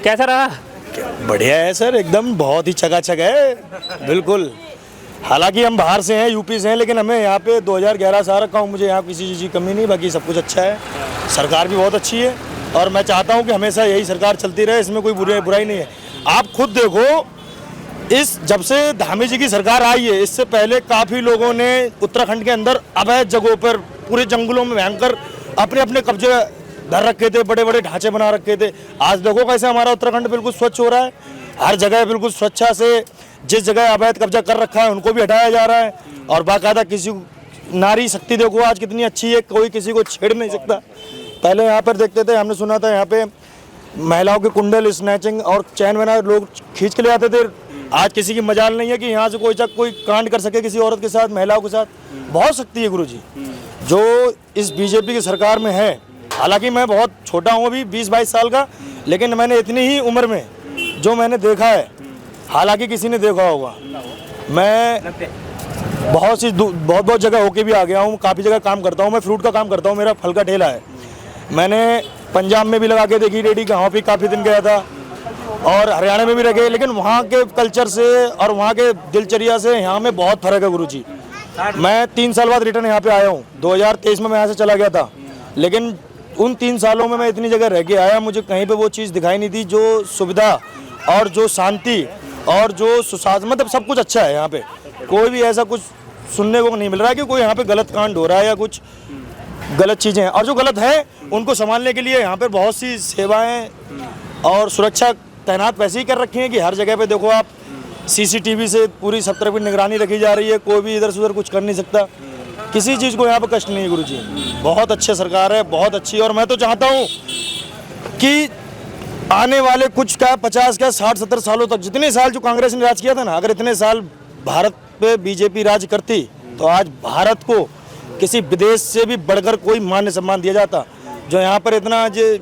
कैसा रहा? बढ़िया है सर, एकदम बहुत ही चकाचक है बिल्कुल। हालांकि हम बाहर से हैं, यूपी से हैं, लेकिन हमें यहाँ पे 2011 से आ रखा हूँ, मुझे यहाँ किसी चीज़ की कमी नहीं, बाकी सब कुछ अच्छा है। सरकार भी बहुत अच्छी है और मैं चाहता हूँ कि हमेशा यही सरकार चलती रहे, इसमें कोई बुराई नहीं है। आप खुद देखो, इस जब से धामी जी की सरकार आई है, इससे पहले काफ़ी लोगों ने उत्तराखंड के अंदर अवैध जगहों पर पूरे जंगलों में भयंकर अपने अपने कब्जे धर रखे थे, बड़े बड़े ढांचे बना रखे थे। आज देखो कैसे हमारा उत्तराखंड बिल्कुल स्वच्छ हो रहा है, हर जगह बिल्कुल स्वच्छता से जिस जगह अवैध कब्जा कर रखा है उनको भी हटाया जा रहा है। और बाकायदा किसी नारी शक्ति देखो आज कितनी अच्छी है, कोई किसी को छेड़ नहीं सकता। पहले यहाँ पर देखते थे, हमने सुना था यहाँ पे महिलाओं के कुंडल स्नैचिंग और चैन बना लोग खींच के ले आते थे। आज किसी की मजाल नहीं है कि यहाँ से कोई कांड कर सके किसी औरत के साथ, महिलाओं के साथ। बहुत शक्ति है गुरुजी जो इस बीजेपी की सरकार में है। हालांकि मैं बहुत छोटा हूँ, अभी 20-22 साल का, लेकिन मैंने इतनी ही उम्र में जो मैंने देखा है, हालांकि किसी ने देखा होगा, मैं बहुत जगह होके भी आ गया हूँ, काफ़ी जगह काम करता हूँ। मैं फ्रूट का काम करता हूँ, मेरा फल का ठेला है। मैंने पंजाब में भी लगा के देखी रेडी, वहाँ भी काफ़ी दिन गया था, और हरियाणा में भी रखे, लेकिन वहाँ के कल्चर से और वहाँ के दिनचर्या से यहाँ में बहुत फ़र्क है गुरुजी। मैं 3 साल बाद रिटर्न यहाँ पे आया हूँ, 2023 में मैं यहाँ से चला गया था, लेकिन उन 3 सालों में मैं इतनी जगह रह के आया, मुझे कहीं पे वो चीज़ दिखाई नहीं दी जो सुविधा और जो शांति और जो सुशासन, मतलब सब कुछ अच्छा है यहाँ पे। कोई भी ऐसा कुछ सुनने को नहीं मिल रहा है कि कोई यहाँ पे गलत कांड हो रहा है या कुछ गलत चीज़ें हैं। और जो गलत है उनको संभालने के लिए यहाँ पर बहुत सी सेवाएँ और सुरक्षा तैनात वैसे ही कर रखी हैं कि हर जगह पे देखो आप, CCTV से पूरी 70 तरफ की निगरानी रखी जा रही है, कोई भी इधर से उधर कुछ कर नहीं सकता, किसी चीज़ को यहाँ पे कष्ट नहीं है गुरुजी। बहुत अच्छी सरकार है, बहुत अच्छी। और मैं तो चाहता हूँ कि आने वाले कुछ क्या 50 क्या 60-70 सालों तक, जितने साल जो कांग्रेस ने राज किया था ना, अगर इतने साल भारत पे बीजेपी राज करती तो आज भारत को किसी विदेश से भी बढ़कर कोई मान सम्मान दिया जाता। जो यहाँ पर इतना जो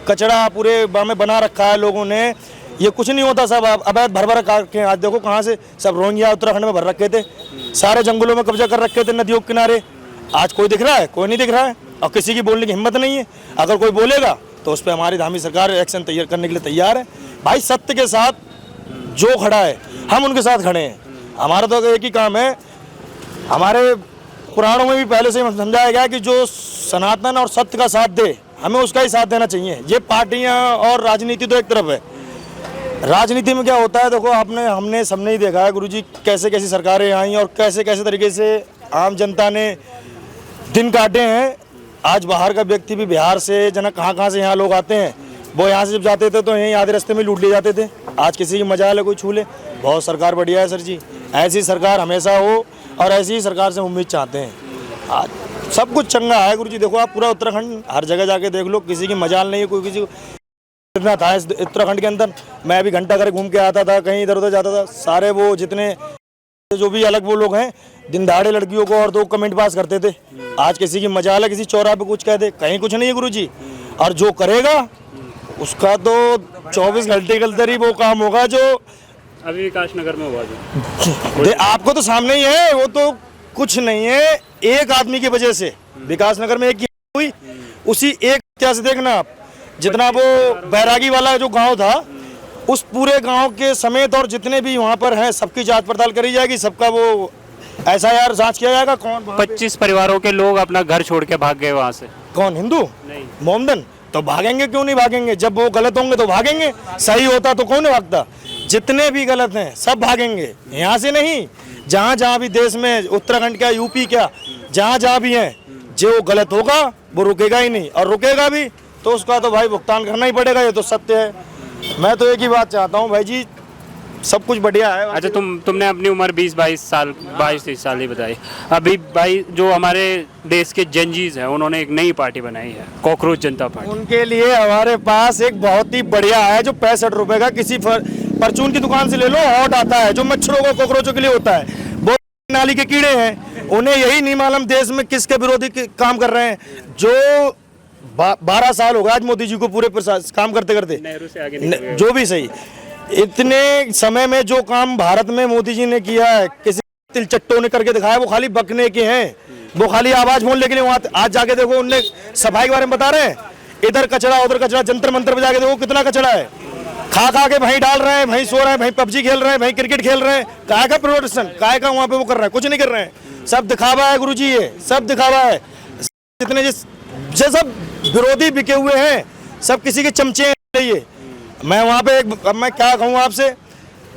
कचरा पूरे में बना रखा है लोगों ने, ये कुछ नहीं होता, सब अवैध भर के। आज देखो कहाँ से सब रोहिंग्या उत्तराखंड में भर रखे थे, सारे जंगलों में कब्जा कर रखे थे, नदियों के किनारे। आज कोई दिख रहा है? कोई नहीं दिख रहा है, और किसी की बोलने की हिम्मत नहीं है। अगर कोई बोलेगा तो उस पर हमारी धामी सरकार एक्शन तैयार करने के लिए तैयार है। भाई सत्य के साथ जो खड़ा है हम उनके साथ खड़े हैं। हमारा तो एक ही काम है, हमारे पुराणों में भी पहले से समझाया गया कि जो सनातन और सत्य का साथ दे, हमें उसका ही साथ देना चाहिए। ये पार्टियां और राजनीति तो एक तरफ है, राजनीति में क्या होता है देखो, हमने सबने ही देखा है गुरुजी, कैसे कैसी सरकारें आई और कैसे कैसे तरीके से आम जनता ने दिन काटे हैं। आज बाहर का व्यक्ति भी, बिहार से जना कहाँ से यहाँ लोग आते हैं, वो यहाँ से जब जाते थे तो यहीं आधे रास्ते में लूट ले जाते थे। आज किसी की मजाल है कोई छू ले। बहुत सरकार बढ़िया है सर जी, ऐसी सरकार हमेशा हो और ऐसी ही सरकार से उम्मीद चाहते हैं। आज सब कुछ चंगा है गुरुजी। देखो आप पूरा उत्तराखंड हर जगह जाके देख लो, किसी की मजाल नहीं है, कोई किसी को इतना था इस उत्तराखंड के अंदर। मैं अभी घंटा घर घूम के आता था, कहीं इधर उधर जाता था, सारे वो जितने जो भी अलग वो लोग हैं, दिन दहाड़े लड़कियों को और 2 कमेंट पास करते थे। आज किसी की मजाल है किसी चौराहे पे कुछ कह दे, कहीं कुछ नहीं है गुरुजी। और जो करेगा उसका तो 24 घंटे के अंदर ही वो काम होगा जो अभी विकास नगर में हुआ जो आपको तो सामने ही है। वो तो कुछ नहीं है, एक आदमी की वजह से विकास नगर में एक हुई, उसी एक हत्या से देखना आप, जितना वो बैरागी वाला जो गांव था, उस पूरे गांव के समेत और जितने भी वहां पर हैं सबकी जांच पड़ताल करी जाएगी, सबका वो SIR जांच किया जाएगा। कौन 25 परिवारों के लोग अपना घर छोड़ के भाग गए वहाँ से। कौन? हिंदू नहीं, मोमडन। तो भागेंगे क्यों नहीं भागेंगे? जब वो गलत होंगे तो भागेंगे, सही होता तो कौन भागता? जितने भी गलत हैं सब भागेंगे, यहाँ से नहीं। जहाँ भी देश में, उत्तराखंड क्या यूपी क्या, जहाँ भी हैं, जो गलत होगा वो रुकेगा ही नहीं, और रुकेगा भी तो उसका तो भाई भुगतान करना ही पड़ेगा। ये तो सत्य है। मैं तो एक ही बात चाहता हूँ भाई जी, सब कुछ बढ़िया है। अच्छा, तुमने अपनी उम्र 20-22 साल 22-23 साल ही बताई। अभी भाई जो हमारे देश के जंजीज हैं, उन्होंने एक नई पार्टी बनाई है, कॉकरोच जनता पार्टी। उनके लिए हमारे पास एक बहुत ही बढ़िया है, जो 65 रुपए का किसी परचून की दुकान से ले लो, हॉट आता है, जो मच्छरों को कॉकरोचों के लिए होता है। वो नाली के कीड़े हैं, उन्हें यही नहीं मालूम देश में किसके विरोधी काम कर रहे हैं। जो 12 साल हो गए आज मोदी जी को पूरे काम करते करते, नेहरू से आगे जो भी सही, इतने समय में जो काम भारत में मोदी जी ने किया है, किसी तिलचट्टों ने करके दिखाया, वो खाली बकने के हैं, वो खाली आवाज बोलने के लिए वहां। आज जाके देखो, उनने सफाई के बारे में बता रहे हैं, इधर कचरा उधर कचरा, जंतर मंतर पे जाके देखो कितना कचरा है। खा खा के वहीं डाल रहे हैं, वहीं सो रहे हैं, वहीं पबजी खेल रहे हैं, वहीं क्रिकेट खेल रहे हैं। काय का प्रोडक्शन, काय का वहाँ पे वो कर रहे हैं, कुछ नहीं कर रहे हैं। सब दिखावा है गुरुजी, ये सब दिखावा है। जितने जो सब विरोधी बिके हुए हैं, सब किसी के चमचे हैं। ये मैं वहाँ पे अब मैं क्या कहूँ आपसे,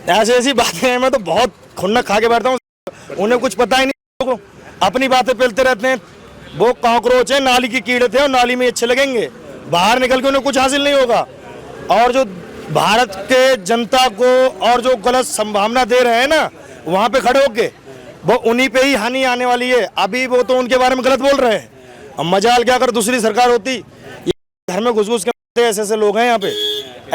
ऐसी ऐसी बातें हैं, मैं तो बहुत खुन्नक खा के बैठता हूँ। उन्हें कुछ पता ही नहीं, लोगों को अपनी बातें फैलते रहते हैं। वो कॉकरोच है, नाली की कीड़े थे और नाली में अच्छे लगेंगे, बाहर निकल के उन्हें कुछ हासिल नहीं होगा। और जो भारत के जनता को और जो गलत संभावना दे रहे हैं ना, वहाँ पे खड़े होके, वो उन्हीं पे ही हानि आने वाली है। अभी वो तो उनके बारे में गलत बोल रहे हैं। अब मजाल क्या अगर दूसरी सरकार होती, घर में घुस घुस के ऐसे ऐसे लोग हैं यहाँ पे,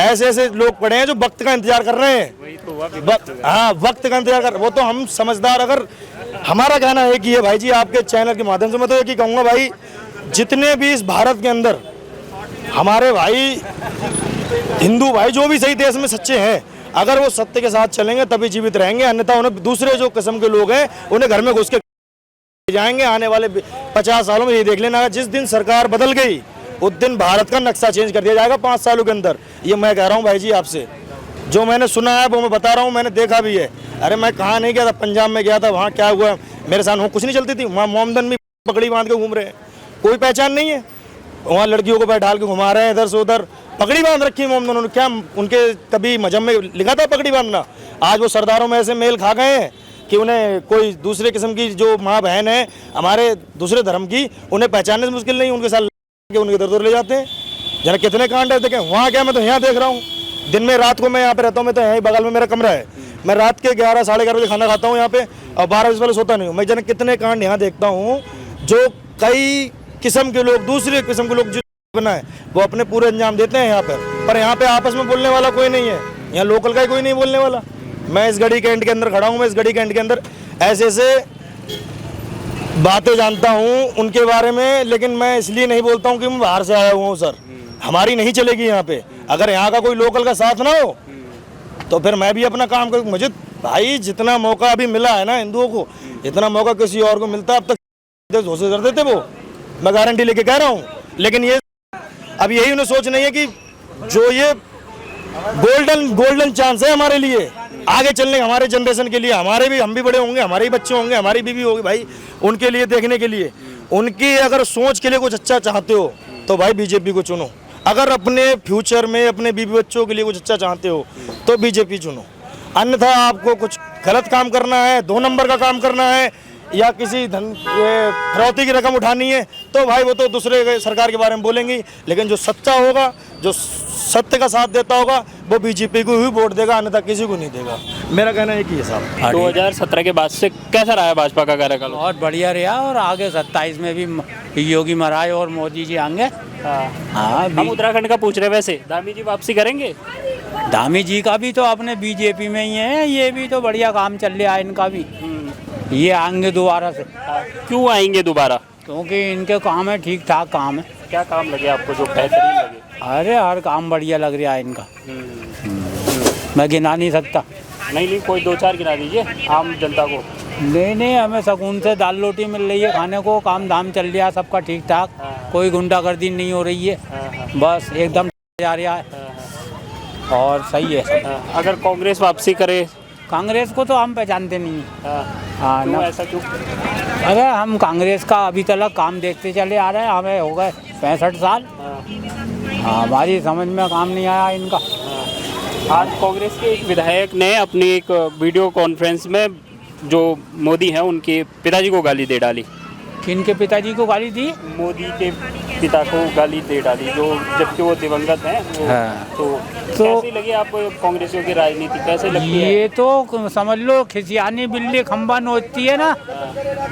ऐसे ऐसे लोग पड़े हैं जो वक्त का इंतजार कर रहे हैं। हाँ, वक्त का इंतजार कर, वो तो हम समझदार। अगर हमारा कहना है कि ये भाई जी आपके चैनल के माध्यम से मैं तो एक ही कहूँगा, भाई जितने भी इस भारत के अंदर हमारे भाई हिंदू भाई जो भी सही देश में सच्चे हैं, अगर वो सत्य के साथ चलेंगे तभी जीवित रहेंगे। अन्यथा उन्हें दूसरे जो किस्म के लोग हैं उन्हें घर में घुस के जाएंगे। आने वाले 50 सालों में ये देख लेना, जिस दिन सरकार बदल गई उस दिन भारत का नक्शा चेंज कर दिया जाएगा 5 सालों के अंदर। ये मैं कह रहा हूँ भाई जी आपसे, जो मैंने सुना है वो मैं बता रहा हूँ, मैंने देखा भी है। अरे मैं कहाँ नहीं गया था, पंजाब में गया था, वहाँ क्या हुआ मेरे साथ, वहाँ कुछ नहीं चलती थी। वहाँ मोमदन भी पगड़ी बांध के घूम रहे हैं, कोई पहचान नहीं है। वहाँ लड़कियों को बैठाल के घुमा रहे हैं इधर से उधर, पगड़ी बांध रखी है मोमदन। उन्होंने क्या, उनके कभी मजहब में लिखा था पगड़ी बांधना? आज वो सरदारों में ऐसे मेल खा गए हैं कि उन्हें कोई दूसरे किस्म की जो माँ बहन है हमारे दूसरे धर्म की, उन्हें पहचानने से मुश्किल नहीं, उनके साथ उनके इधर उधर ले जाते हैं। जरा कितने कांड है देखें। वहाँ क्या, मैं तो यहाँ देख रहा हूँ, दिन में रात को मैं यहाँ पे रहता हूँ, मैं तो यहीं बगल में मेरा कमरा है, मैं रात के 11 साढ़े 11 बजे खाना खाता हूँ यहाँ पे, और 12 बजे पहले सोता नहीं हूँ। मैं जन कितने कांड यहाँ देखता हूँ जो कई किस्म के लोग, दूसरे किस्म के लोग जो बना है वो अपने पूरे अंजाम देते हैं यहाँ पर यहाँ पे आपस में बोलने वाला कोई नहीं है, यहाँ लोकल का ही कोई नहीं बोलने वाला। मैं इस गड़ी के एंड के अंदर खड़ा हूँ, मैं इस गड़ी के एंड के अंदर ऐसे ऐसे बातें जानता हूँ उनके बारे में, लेकिन मैं इसलिए नहीं बोलता हूँ कि मैं बाहर से आया हुआ हूँ। सर हमारी नहीं चलेगी यहाँ पे, अगर यहाँ का कोई लोकल का साथ ना हो तो फिर मैं भी अपना काम करूँ। मुझे भाई जितना मौका अभी मिला है ना हिंदुओं को, इतना मौका किसी और को मिलता अब तक घोषित कर देते वो, मैं गारंटी लेके कह रहा हूँ। लेकिन ये अब यही उन्हें सोच नहीं है कि जो ये गोल्डन चांस है हमारे लिए आगे चलने, हमारे जनरेशन के लिए, हमारे भी, हम भी बड़े होंगे, हमारे ही बच्चे होंगे, हमारी बीवी होगी भाई, उनके लिए देखने के लिए, उनकी अगर सोच के लिए कुछ अच्छा चाहते हो तो भाई बीजेपी को चुनो। अगर अपने फ्यूचर में अपने बीवी बच्चों के लिए कुछ अच्छा चाहते हो तो बीजेपी चुनो। अन्यथा आपको कुछ गलत काम करना है, 2 नंबर का काम करना है, या किसी फिरौती की रकम उठानी है तो भाई वो तो दूसरे सरकार के बारे में बोलेंगे। लेकिन जो सच्चा होगा, जो सत्य का साथ देता होगा, वो बीजेपी को ही वोट देगा, अन्यथा किसी को नहीं देगा। मेरा कहना है कि ये साहब 2017 के बाद से कैसा रहा है भाजपा का कार्यकाल? बहुत बढ़िया रहा, और आगे 27 में भी योगी महाराज और मोदी जी आएंगे। हाँ, हम उत्तराखंड का पूछ रहे हैं, वैसे धामी जी वापसी करेंगे? धामी जी का भी तो अपने बीजेपी में ही है, ये भी तो बढ़िया काम चल रहा है इनका भी, ये आएंगे दोबारा से। क्यों आएंगे दोबारा? क्योंकि इनके काम है, ठीक ठाक काम है। क्या काम लगे आपको जो बेहतरीन लगे? अरे हर काम बढ़िया लग रहा है इनका, मैं गिना नहीं सकता। नहीं, कोई 2-4 गिना दीजिए आम जनता को। नहीं, हमें सुकून से दाल रोटी मिल रही है खाने को, काम धाम चल रहा है सबका ठीक ठाक, कोई गुंडागर्दी नहीं हो रही है, बस एकदम जा रहा है और सही है। अगर कांग्रेस वापसी करे? कांग्रेस को तो हम पहचानते नहीं हैं। हाँ ना, ऐसा क्यों? अरे हम कांग्रेस का अभी तक काम देखते चले आ रहे हैं, हमें हो गए 65 साल। हमारी समझ में काम नहीं आया इनका। आज कांग्रेस के एक विधायक ने अपनी एक वीडियो कॉन्फ्रेंस में जो मोदी हैं उनके पिताजी को गाली दे डाली। किनके पिताजी को गाली दी? मोदी के पिता को गाली दे डाली, जो जबकि वो दिवंगत हैं। हाँ। तो कैसी लगी आपको कांग्रेसियों की राजनीति, कैसे लगती है? ये तो समझ लो खिसियानी बिल्ली खंबा नोचती है ना,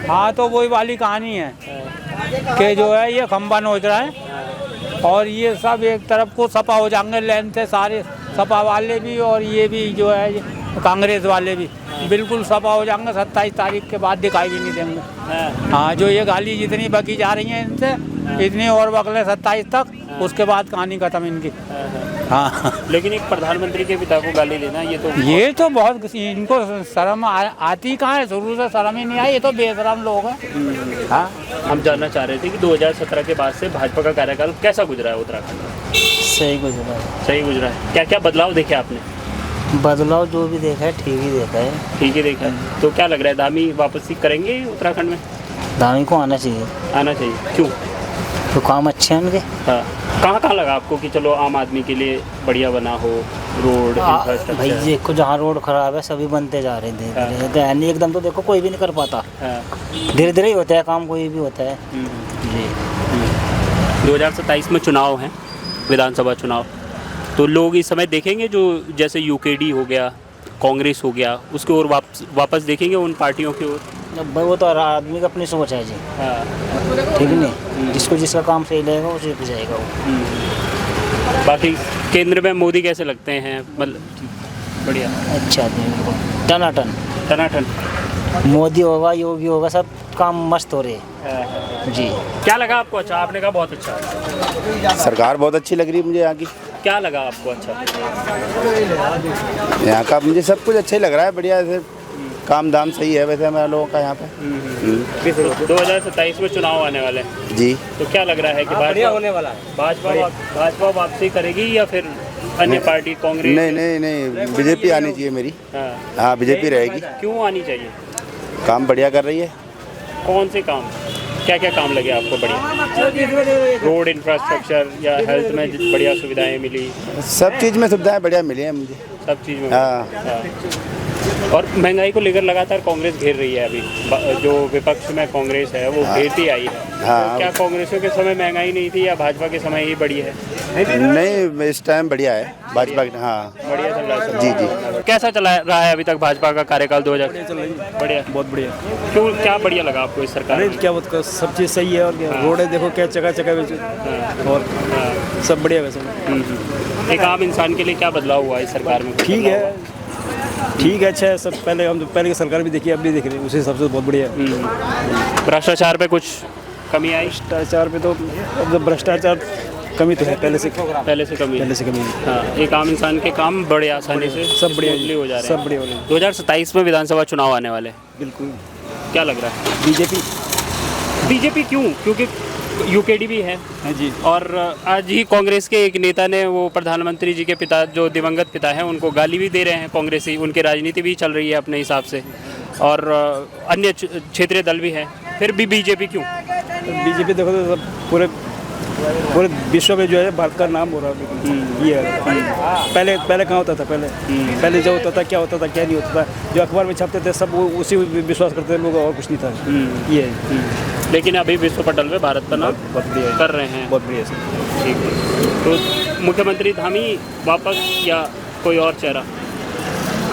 हाँ तो वही वाली कहानी है कि जो है ये खंबा नोच रहा है और ये सब एक तरफ को सपा हो जाएंगे लाइन से, सारे सपा वाले भी और ये भी जो है कांग्रेस वाले भी बिल्कुल सपा हो जाएंगे। 27 तारीख के बाद दिखाई भी नहीं देंगे। हाँ, जो ये गाली जितनी बकी जा रही है इनसे, इतनी और बकले 27 तक, उसके बाद कहानी खत्म इनकी। हाँ, लेकिन एक प्रधानमंत्री के पिता को गाली देना, ये तो बहुत इनको शर्म आती कहाँ है, शुरू से शर्म ही नहीं आई, ये तो बेशरम लोग हैं। हाँ, हम जानना चाह रहे थे कि 2017 के बाद से भाजपा का कार्यकाल कैसा गुजरा है उत्तराखंड में? सही गुजरा है। सही गुजरा है। क्या क्या बदलाव देखे आपने? बदलाव जो भी देखा है ठीक ही देखा है। ठीक ही देखा है। तो क्या लग रहा है धामी वापसी करेंगे उत्तराखंड में? धामी को आना चाहिए, आना चाहिए। क्यों? तो काम अच्छे हैं उनके। हाँ, कहाँ कहाँ लगा आपको कि चलो आम आदमी के लिए बढ़िया बना हो रोड भाई इंफ्रास्ट्रक्चर? देखो जहाँ रोड खराब है सभी बनते जा रहे हैं धीरे हाँ। धीरे। तो नहीं एकदम तो देखो कोई भी नहीं कर पाता, हाँ। धीरे धीरे ही होता है काम, कोई भी होता है जी। 2027 में चुनाव हैं, विधानसभा चुनाव, तो लोग इस समय देखेंगे जो जैसे यूकेडी हो गया, कांग्रेस हो गया, उसके ओर वापस देखेंगे उन पार्टियों की ओर? अब भाई वो तो हर आदमी की अपनी सोच है जी, हाँ। ठीक नहीं, जिसको जिसका काम सही लगेगा उसी पे जाएगा वो। बाकी केंद्र में मोदी कैसे लगते हैं? मतलब बढ़िया, अच्छा आदमी बिल्कुल टनाटन। टनाटन। मोदी होगा योगी होगा सब काम मस्त हो रहे हैं जी। क्या लगा आपको? अच्छा, आपने कहा बहुत अच्छा। सरकार बहुत अच्छी लग रही है मुझे यहाँ की। क्या लगा आपको अच्छा? यहाँ का मुझे सब कुछ अच्छा ही लग रहा है, बढ़िया से काम दाम सही है वैसे हमारे लोगों का यहाँ पे। 2027 में चुनाव आने वाले हैं जी। तो क्या लग रहा है कि भाजपा वापसी करेगी या फिर अन्य पार्टी कांग्रेस? नहीं बीजेपी आनी चाहिए मेरी। हाँ बीजेपी रहेगी। क्यों आनी चाहिए? काम बढ़िया कर रही है। कौन से काम? क्या क्या काम लगे आपको बढ़िया? रोड इंफ्रास्ट्रक्चर या हेल्थ में बढ़िया सुविधाएं मिली? सब चीज़ में सुविधाएं बढ़िया मिली हैं मुझे। सब चीज़ में? हाँ। हाँ। और महंगाई को लेकर लगातार कांग्रेस घेर रही है। अभी जो विपक्ष में कांग्रेस है वो घेरती आई है। हाँ। तो क्या कांग्रेसों के समय महंगाई नहीं थी या भाजपा के समय ही बढ़ी है? नहीं इस टाइम बढ़िया है भाजपा। हाँ बढ़िया चल रहा है। जी जी। कैसा चला रहा है अभी तक भाजपा का कार्यकाल 2000? बढ़िया। बहुत बढ़िया। क्यों, क्या बढ़िया लगा आपको इस सरकार अरे में? क्या बात, सब चीज़ सही है और क्या, रोडें देखो क्या चका चका और सब बढ़िया वैसे। एक आम इंसान के लिए क्या बदलाव हुआ इस सरकार में? ठीक है ठीक है, अच्छा है सब। पहले हम पहले की सरकार भी देखी, अब भी देख रहे हैं, उसी हिसाब से बहुत बढ़िया है। भ्रष्टाचार पे कुछ कमी आई? भ्रष्टाचार पे तो अब भ्रष्टाचार कमी तो है पहले से कमी है। पहले से कमी है। हाँ, एक आम इंसान के काम बड़े आसानी से सब बढ़िया smoothly हो जा रहे हैं। सब बढ़िया हो रहे हैं 2027 में विधानसभा चुनाव आने वाले हैं। बिल्कुल। क्या लग रहा है? बीजेपी क्यों? क्योंकि यूकेडी भी है है जी। और आज ही कांग्रेस के एक नेता ने वो प्रधानमंत्री जी के पिता जो दिवंगत पिता हैं उनको गाली भी दे रहे हैं कांग्रेसी। उनकी राजनीति भी चल रही है अपने हिसाब से और अन्य क्षेत्रीय दल भी हैं, फिर भी बीजेपी क्यों? बीजेपी देखो तो सब पूरे विश्व में जो है भारत का नाम हो रहा है। ये है पहले कहाँ होता था? पहले जो होता था क्या होता था क्या नहीं होता था, जो अखबार में छपते थे सब वो उसी विश्वास करते थे लोग, और कुछ नहीं था। ये है। लेकिन अभी विश्व पटल पे भारत का नाम बहुत बढ़िया कर रहे हैं। बहुत बढ़िया सर। ठीक है। तो मुख्यमंत्री धामी वापस या कोई और चेहरा?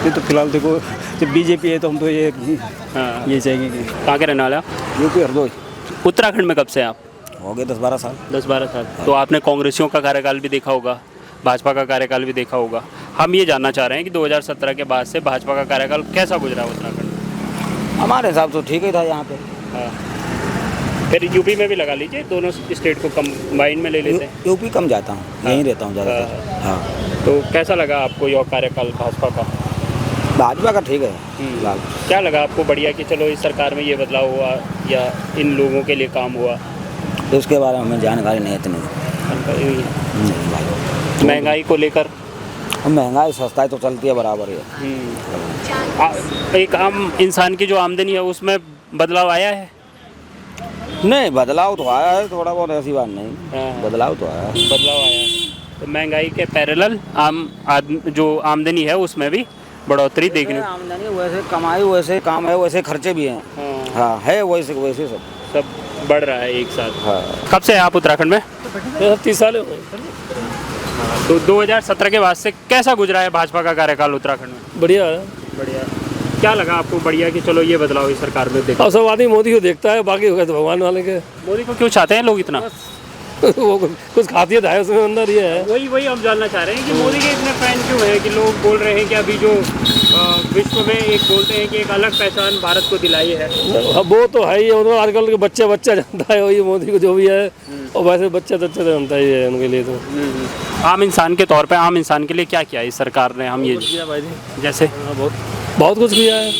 ये तो फिलहाल देखो जब बीजेपी है तो हम तो ये हाँ। ये चाहेंगे कि कहाँ के रहने वाले आप? यूपी हरदोई। उत्तराखंड में कब से आप? हो गए 10-12 साल। 10-12 साल। तो आपने कांग्रेसियों का कार्यकाल भी देखा होगा, भाजपा का कार्यकाल भी देखा होगा। हम ये जानना चाह रहे हैं कि 2017 के बाद से भाजपा का कार्यकाल कैसा गुजरा उत्तराखंड में? हमारे हिसाब से ठीक ही था यहाँ पे। हाँ। फिर यूपी में भी लगा लीजिए, दोनों स्टेट को कंबाइन में ले लेते हैं। यूपी कम जाता हूँ, यहीं रहता हूँ ज़्यादातर। हाँ तो कैसा लगा आपको यह कार्यकाल भाजपा का? भाजपा का ठीक है। क्या लगा आपको बढ़िया कि चलो इस सरकार में ये बदलाव हुआ या इन लोगों के लिए काम हुआ? तो उसके बारे में हमें जानकारी नहीं है इतनी। महंगाई को लेकर? महंगाई सस्ताई तो चलती है बराबर है। एक आम इंसान की जो आमदनी है उसमें बदलाव आया है? नहीं बदलाव तो आया है थोड़ा बहुत, ऐसी बात नहीं। हाँ। बदलाव तो आया है। बदलाव आया है। तो महंगाई के पैरेलल जो आमदनी है उसमें भी बढ़ोतरी देखने? आमदनी वैसे कमाई वैसे काम है वैसे खर्चे भी हैं। हाँ है वैसे सब बढ़ रहा है एक साथ। हाँ। कब से आप उत्तराखंड में? 30 साल। तो 2017 के बाद से कैसा गुजरा है भाजपा का कार्यकाल उत्तराखंड में? बढ़िया है। बढ़िया। क्या लगा आपको बढ़िया कि चलो ये बदलाव इस सरकार में देखा? और सब आदमी मोदी को देखता है, बाकी हो गए तो भगवान वाले के। मोदी को क्यों चाहते हैं लोग इतना? वो कुछ खासियत है उसमें अंदर, ये है। वही हम जानना चाह रहे हैं कि मोदी के इतने फैन क्यों हैं कि लोग बोल रहे हैं कि अभी जो विश्व में एक बोलते हैं कि एक अलग पहचान भारत को दिलाई है। वो तो है ही, मतलब आजकल के बच्चा जानता है वही मोदी को जो भी है, और वैसे बच्चा जानता ही है उनके लिए तो। आम इंसान के तौर पे आम इंसान के लिए क्या किया इस सरकार ने? हम ये जैसे बहुत कुछ किया है।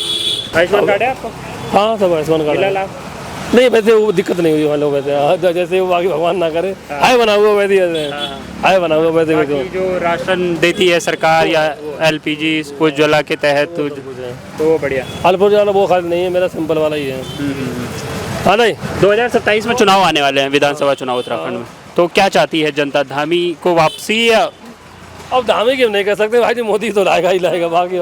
आयुष्मान कार्ड है आपको? हाँ सब आयुष्मान कार्ड मिला है। लाभ? नहीं वैसे वो दिक्कत नहीं हुई मान लो वैसे जैसे वो आगे भगवान ना करे हाय बना हुआ वैसे हाय बना हुआ वैसे बाकी जो राशन देती है सरकार या एलपीजी उज्ज्वला के तहत तो वो बढ़िया। अल्पुर वाला वो खाली नहीं है, मेरा सिंपल वाला ही है। हाँ नहीं 2027 में चुनाव आने वाले हैं, विधानसभा चुनाव उत्तराखंड में, तो क्या चाहती है जनता? धामी को वापसी या अब धामी क्यों नहीं कर सकते भाई जी, मोदी तो लाएगा ही लाएगा, बाकी